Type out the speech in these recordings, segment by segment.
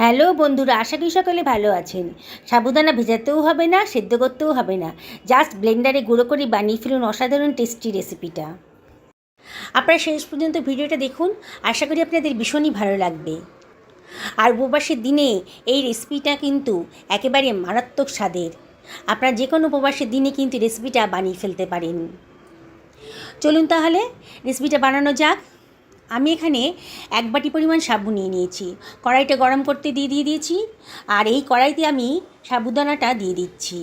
Hello বন্ধুরা, আশা করি সকলে ভালো আছেন। সাবুদানা ভেজাতেও হবে না, সেদ্ধ করতেও হবে না, জাস্ট ব্লেন্ডারে গুঁড়ো করে বানিয়ে ফেলুন অসাধারণ টেস্টি রেসিপিটা। আপনারা শেষ পর্যন্ত ভিডিওটা দেখুন, আশা করি আপনাদের ভীষণই ভালো লাগবে। আর উপবাসের দিনে এই রেসিপিটা কিন্তু একেবারে মারাত্মক স্বাদের। আপনারা যে কোনো উপবাসের দিনে কিন্তু রেসিপিটা বানিয়ে ফেলতে পারেন। চলুন তাহলে রেসিপিটা বানানো যাক। আমি এখানে 1 বাটি পরিমাণ সাবু নিয়ে নিয়েছি। কড়াইটা গরম করতে দিয়ে দিয়েছি, আর এই কড়াইতে আমি সাবুদানাটা দিয়ে দিচ্ছি।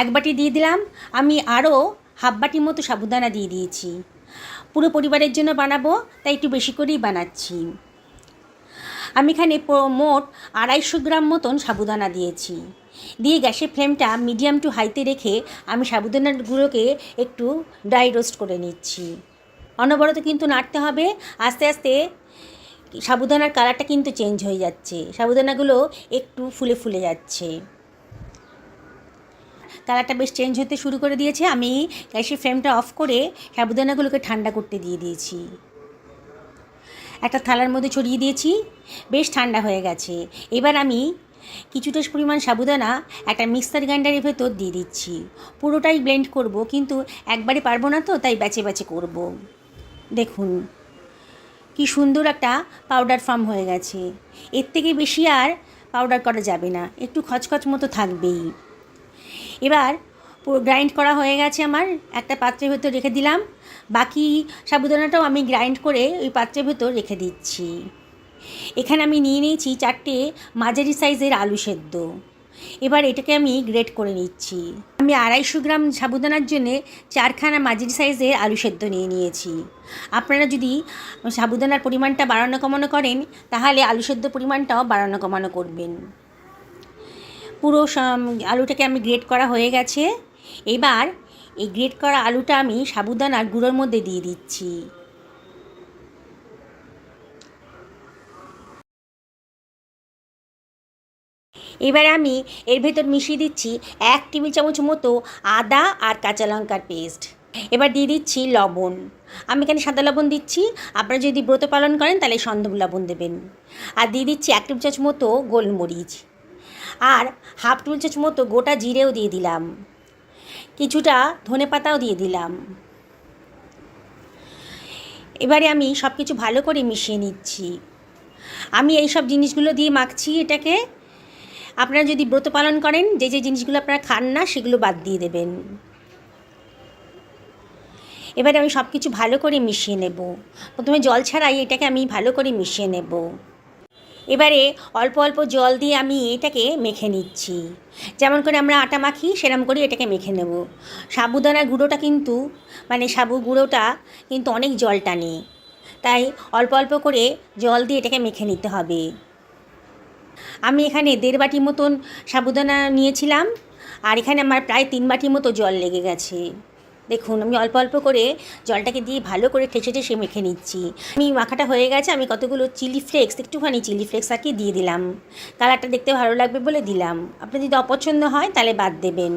1 বাটি দিয়ে দিলাম। আমি আরও হাফ বাটির মতো সাবুদানা দিয়ে দিয়েছি। পুরো পরিবারের জন্য বানাবো, তাই একটু বেশি করেই বানাচ্ছি। আমি এখানে মোট 250 গ্রাম মতন সাবুদানা দিয়েছি। দিয়ে গ্যাসের ফ্লেমটা মিডিয়াম টু হাইতে রেখে আমি সাবুদানাগুলোকে একটু ড্রাই রোস্ট করে নিচ্ছি। অনবরত কিন্তু নাড়তে হবে। আস্তে আস্তে সাবুদানার কালারটা কিন্তু চেঞ্জ হয়ে যাচ্ছে, সাবুদানাগুলো একটু ফুলে ফুলে যাচ্ছে, কালারটা বেশ চেঞ্জ হতে শুরু করে দিয়েছে। আমি গ্যাসের ফ্লেমটা অফ করে সাবুদানাগুলোকে ঠান্ডা করতে দিয়ে দিয়েছি। একটা থালার মধ্যে ছড়িয়ে দিয়েছি, বেশ ঠান্ডা হয়ে গেছে। এবার আমি কিছুটা পরিমাণ সাবুদানা একটা মিক্সার গ্রাইন্ডারের ভেতর দিয়ে দিচ্ছি। পুরোটাই ব্লেন্ড করব, কিন্তু একবারে পারবো না তো, তাই ব্যাচে ব্যাচে করব। দেখুন কি সুন্দর একটা পাউডার ফর্ম হয়ে গেছে। এর থেকে বেশি আর পাউডার করা যাবে না, একটু খচখচ মতো থাকবেই। এবার পুরো গ্রাইন্ড করা হয়ে গেছে আমার, একটা পাত্রের ভেতর রেখে দিলাম। বাকি সাবুদানাটাও আমি গ্রাইন্ড করে ওই পাত্রের ভেতর রেখে দিচ্ছি। এখানে আমি নিয়ে নিয়েছি 4টে মাঝারি সাইজের আলু সেদ্ধ। এবার এটাকে আমি গ্রেট করে নিচ্ছি। আমি 250 গ্রাম সাবুদানার জন্যে 4খানা মাঝারি সাইজের আলু সেদ্ধ নিয়ে নিয়েছি। আপনারা যদি সাবুদানার পরিমাণটা বাড়ানো কমানো করেন, তাহলে আলু সেদ্ধ পরিমাণটাও বাড়ানো কমানো করবেন। পুরো আলুটাকে আমি গ্রেট করা হয়ে গেছে। এবার এই গ্রেট করা আলুটা আমি সাবুদানার গুঁড়োর মধ্যে দিয়ে দিচ্ছি। এবারে আমি এর ভেতর মিশিয়ে দিচ্ছি 1 টেবিল চামচ মতো আদা আর কাঁচা লঙ্কার পেস্ট। এবার দিয়ে দিচ্ছি লবণ। আমি এখানে সাদা লবণ দিচ্ছি, আপনারা যদি ব্রত পালন করেন তাহলে সন্দেহ লবণ দেবেন। আর দিয়ে দিচ্ছি 1 টেবিল চামচ মতো গোলমরিচ, আর হাফ টেবিল চামচ মতো গোটা জিরেও দিয়ে দিলাম, কিছুটা ধনে পাতাও দিয়ে দিলাম। এবারে আমি সব কিছু ভালো করে মিশিয়ে নিচ্ছি। আমি এই সব জিনিসগুলো দিয়ে মাখছি এটাকে। আপনারা যদি ব্রত পালন করেন, যে যে জিনিসগুলো আপনারা খান না সেগুলো বাদ দিয়ে দেবেন। এবারে আমি সব কিছু ভালো করে মিশিয়ে নেব। প্রথমে জল ছাড়াই এটাকে আমি ভালো করে মিশিয়ে নেব। এবারে অল্প অল্প জল দিয়ে আমি এটাকে মেখে নিচ্ছি। যেমন করে আমরা আটা মাখি সেরকম করে এটাকে মেখে নেব। সাবুদানার গুঁড়োটা কিন্তু সাবু গুঁড়োটা কিন্তু অনেক জল টানে, তাই অল্প অল্প করে জল দিয়ে এটাকে মেখে নিতে হবে। আমি এখানে 1.5 বাটি মতন সাবুদানা নিয়েছিলাম, আর এখানে আমার প্রায় 3 বাটি মতো জল লেগে গেছে। দেখুন আমি অল্প অল্প করে জলটাকে দিয়ে ভালো করে ঠেসে ঠেসে মেখে নিচ্ছি। আমি মাখাটা হয়ে গেছে, আমি কতগুলো চিলি ফ্লেক্স, একটুখানি চিলি ফ্লেক্স আর কি দিয়ে দিলাম। কালারটা দেখতে ভালো লাগবে বলে দিলাম। আপনার যদি অপছন্দ হয় তাহলে বাদ দেবেন।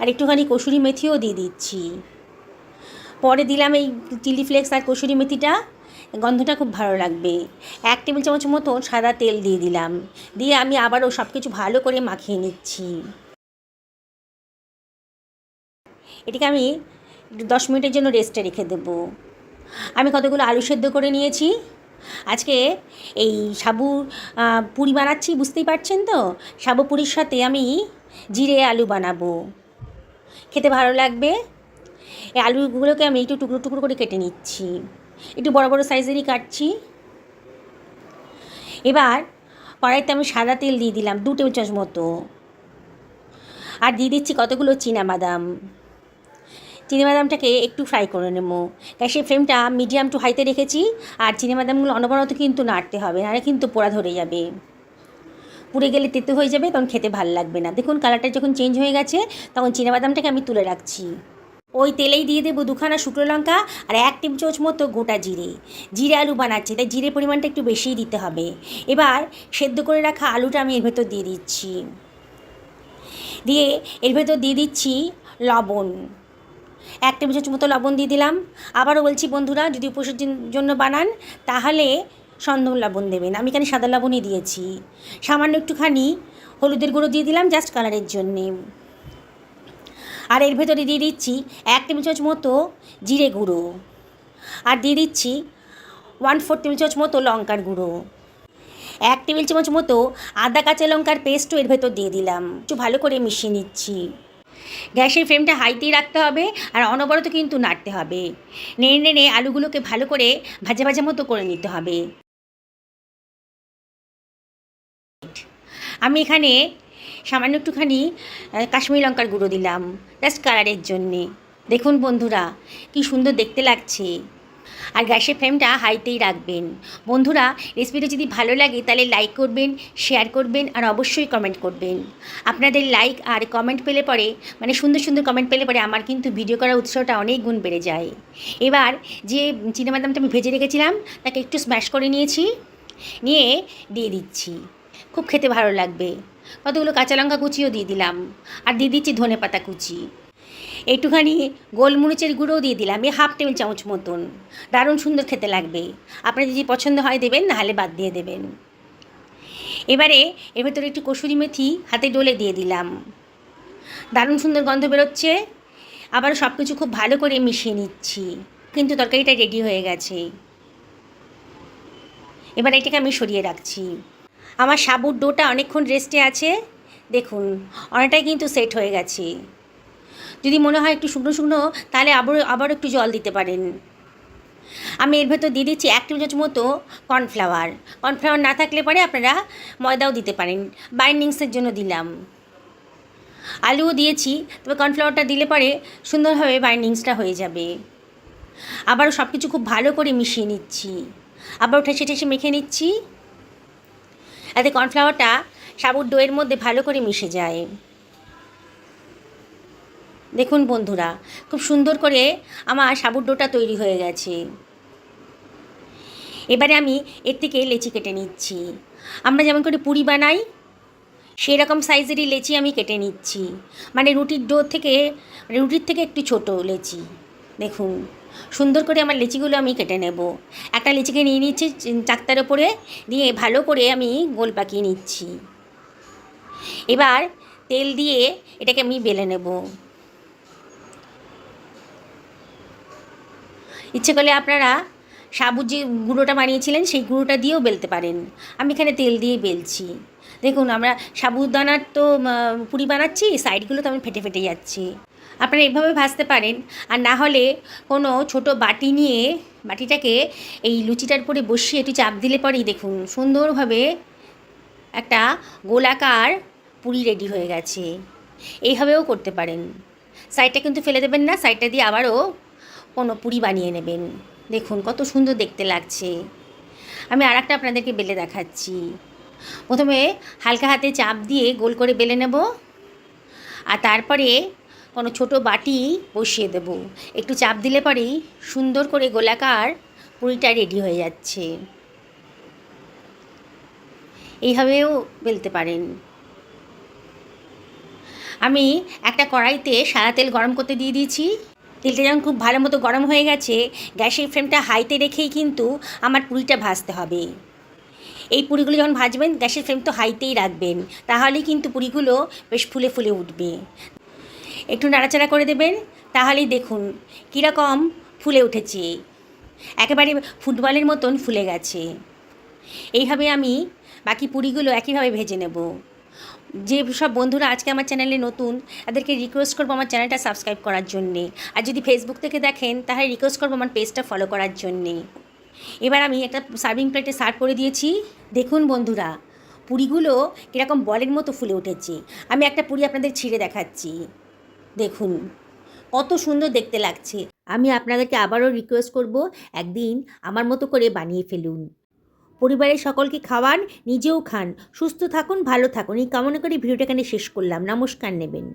আর একটুখানি কসুরি মেথিও দিয়ে দিচ্ছি। পরে দিলাম এই চিলি ফ্লেক্স আর কসুরি মেথিটা, গন্ধটা খুব ভালো লাগবে। 1 টেবিল চামচ মতো সাদা তেল দিয়ে দিলাম। দিয়ে আমি আবারও সব কিছু ভালো করে মাখিয়ে নিচ্ছি। এটাকে আমি 10 মিনিটের জন্য রেস্টে রেখে দেব। আমি কতগুলো আলু সেদ্ধ করে নিয়েছি। আজকে এই সাবু পুরি বানাচ্ছি, বুঝতেই পারছেন তো। সাবু পুরির সাথে আমি জিরে আলু বানাবো, খেতে ভালো লাগবে। এই আলুগুলোকে আমি একটু টুকরো টুকরো করে কেটে নিচ্ছি, একটু বড় বড় সাইজেরই কাটছি। এবার কড়াইতে আমি সাদা তেল দিয়ে দিলাম 2 টেবিল চামচ মতো, আর দিয়ে দিচ্ছি কতগুলো চীনাবাদাম। চীনাবাদামটাকে একটু ফ্রাই করে নেব। গ্যাসের ফ্লেমটা মিডিয়াম টু হাইতে রেখেছি, আর চীনাবাদামগুলো অনবরত কিন্তু নাড়তে হবে, নাহলে কিন্তু পোড়া ধরে যাবে। পুড়ে গেলে তেতো হয়ে যাবে, তখন খেতে ভালো লাগবে না। দেখুন কালারটা যখন চেঞ্জ হয়ে গেছে, তখন চীনাবাদামটাকে আমি তুলে রাখছি। ওই তেলেই দিয়ে দেবো 2খানা শুকনো লঙ্কা আর 1 টেবিল চামচ মতো গোটা জিরে। জিরে আলু বানাচ্ছি, তাই জিরে পরিমাণটা একটু বেশিই দিতে হবে। এবার সেদ্ধ করে রাখা আলুটা আমি এর ভেতর দিয়ে দিচ্ছি। দিয়ে এর ভেতর দিয়ে দিচ্ছি লবণ, 1 টেবিল চামচ মতো লবণ দিয়ে দিলাম। আবারও বলছি বন্ধুরা, যদি উপোসের জন্য বানান তাহলে সন্দন লবণ দেবেন। আমি এখানে সাদা লবণই দিয়েছি। সামান্য একটুখানি হলুদের গুঁড়ো দিয়ে দিলাম জাস্ট কালারের জন্যে। আর এর ভেতরে দিয়ে দিচ্ছি 1 টেবিল চামচ মতো জিরে গুঁড়ো, আর দিয়ে দিচ্ছি 1/4 টেবিল চামচ মতো লঙ্কার গুঁড়ো, 1 টেবিল চামচ মতো আদা কাঁচা লঙ্কার পেস্টও এর ভেতর দিয়ে দিলাম। একটু ভালো করে মিশিয়ে নিচ্ছি। গ্যাসের ফ্লেমটা হাইতেই রাখতে হবে আর অনবরত কিন্তু নাড়তে হবে। নেড়ে নেড়ে আলুগুলোকে ভালো করে ভাজা ভাজা মতো করে নিতে হবে। আমি এখানে সামান্য একটুখানি কাশ্মীরি লঙ্কার গুঁড়ো দিলাম জাস্ট কালারের জন্যে। দেখুন বন্ধুরা কি সুন্দর দেখতে লাগছে। আর গ্যাসের ফ্লেমটা হাইতেই রাখবেন। বন্ধুরা রেসিপিটা যদি ভালো লাগে তাহলে লাইক করবেন, শেয়ার করবেন আর অবশ্যই কমেন্ট করবেন। আপনাদের লাইক আর কমেন্ট পেলে পরে সুন্দর সুন্দর কমেন্ট পেলে পরে আমার কিন্তু ভিডিও করার উৎসাহটা অনেক গুণ বেড়ে যায়। এবার যে চিনাবাদামটা আমি ভেজে রেখেছিলাম তাকে একটু স্ম্যাশ করে নিয়ে দিয়ে দিচ্ছি। খুব খেতে ভালো লাগবে। কতগুলো কাঁচা লঙ্কা কুচিও দিয়ে দিলাম, আর দিয়ে দিচ্ছি ধনেপাতা কুচি। একটুখানি গোলমরিচের গুঁড়োও দিয়ে দিলাম, 1/2 টেবিল চামচ মতন। দারুণ সুন্দর খেতে লাগবে। আপনার যদি পছন্দ হয় দেবেন, নাহলে বাদ দিয়ে দেবেন। এবারে এর ভেতরে একটু কসুরি মেথি হাতে ডলে দিয়ে দিলাম। দারুণ সুন্দর গন্ধ বেরোচ্ছে। আবার সব কিছু খুব ভালো করে মিশিয়ে নিচ্ছি। কিন্তু তরকারিটা রেডি হয়ে গেছে। এবার এটাকে আমি সরিয়ে রাখছি। আমার সাবুর ডোটা অনেকক্ষণ রেস্টে আছে। দেখুন অনেকটাই কিন্তু সেট হয়ে গেছে। যদি মনে হয় একটু শুকনো শুকনো তাহলে আবার একটু জল দিতে পারেন। আমি এর ভেতর দিয়ে দিচ্ছি 1 টেবিল চামচ মতো কর্নফ্লাওয়ার। কর্নফ্লাওয়ার না থাকলে পরে আপনারা ময়দাও দিতে পারেন, বাইন্ডিংসের জন্য দিলাম। আলুও দিয়েছি, তবে কর্নফ্লাওয়ারটা দিলে পরে সুন্দরভাবে বাইন্ডিংসটা হয়ে যাবে। আবারও সব কিছু খুব ভালো করে মিশিয়ে নিচ্ছি। আবার ঠেসে ঠেসে মেখে নিচ্ছি, যাতে কর্নফ্লাওয়ারটা সাবুর ডোয়ের মধ্যে ভালো করে মিশে যায়। দেখুন বন্ধুরা খুব সুন্দর করে আমার সাবুর ডোটা তৈরি হয়ে গেছে। এবারে আমি এর থেকে লেচি কেটে নিচ্ছি। আমরা যেমন করে পুরি বানাই সেই রকম সাইজেরই লেচি আমি কেটে নিচ্ছি। রুটির থেকে একটু ছোট লেচি। দেখুন সুন্দর করে আমার লেচিগুলো আমি কেটে নেব। একটা লেচিকে নিয়ে নিচ্ছি চাকতার ওপরে, দিয়ে ভালো করে আমি গোল পাকিয়ে নিচ্ছি। এবার তেল দিয়ে এটাকে আমি বেলে নেব। ইচ্ছে করলে আপনারা সাবুর যে গুঁড়োটা বানিয়েছিলেন সেই গুঁড়োটা দিয়েও বেলতে পারেন। আমি এখানে তেল দিয়ে বেলছি। দেখুন আমরা সাবুদানার তো পুরি বানাচ্ছি, সাইডগুলো তো আমি ফেটে ফেটে যাচ্ছি। আপনারা এইভাবে ভাজতে পারেন। আর না হলে কোনো ছোট বাটি নিয়ে বাটিটাকে এই লুচিটার উপরে বসিয়ে একটু চাপ দিলে পরেই দেখুন সুন্দরভাবে একটা গোলাকার পুরি রেডি হয়ে গেছে। এইভাবেও করতে পারেন। সাইডটা কিন্তু ফেলে দেবেন না, সাইডটা দিয়ে আবারও কোনো পুরি বানিয়ে নেবেন। দেখুন কত সুন্দর দেখতে লাগছে। আমি আরেকটা আপনাদেরকে বেলে দেখাচ্ছি। প্রথমে হালকা হাতে চাপ দিয়ে গোল করে বেলে নেব, আর তারপরে কোনো ছোট বাটি বসিয়ে দেব। একটু চাপ দিলে পরেই সুন্দর করে গোলাকার পুরিটা রেডি হয়ে যাচ্ছে। এইভাবেও বেলতে পারেন। আমি একটা কড়াইতে সাদা তেল গরম করতে দিয়ে দিয়েছি। তেলটা যখন খুব ভালো মতো গরম হয়ে গেছে, গ্যাসের ফ্লেমটা হাইতে রেখেই কিন্তু আমার পুরিটা ভাজতে হবে। এই পুরিগুলো যখন ভাজবেন গ্যাসের ফ্লেম তো হাইতেই রাখবেন, তাহলেই কিন্তু পুরিগুলো বেশ ফুলে ফুলে উঠবে। একটু নাড়াচাড়া করে দেবেন, তাহলেই দেখুন কীরকম ফুলে উঠেছে। একেবারে ফুটবলের মতন ফুলে গেছে। এইভাবে আমি বাকি পুরিগুলো একইভাবে ভেজে নেব। যে সব বন্ধুরা আজকে আমার চ্যানেলে নতুন, তাদেরকে রিকোয়েস্ট করবো আমার চ্যানেলটা সাবস্ক্রাইব করার জন্যে। আর যদি ফেসবুক থেকে দেখেন তাহলে রিকোয়েস্ট করবো আমার পেজটা ফলো করার জন্যে। এবার আমি একটা সার্ভিং প্লেটে সার্ভ করে দিয়েছি। দেখুন বন্ধুরা পুরিগুলো কীরকম বলের মতো ফুলে উঠেছে। আমি একটা পুরি আপনাদের ছিঁড়ে দেখাচ্ছি। দেখুন কত সুন্দর দেখতে লাগছে। আমি আপনাদেরকে আবারও রিকোয়েস্ট করব, একদিন আমার মতো করে বানিয়ে ফেলুন। পরিবারের সকলকে খাওয়ান, নিজেও খান, সুস্থ থাকুন, ভালো থাকুন। এই কামনা করে ভিডিওটা এখানে শেষ করলাম। নমস্কার নেবেন।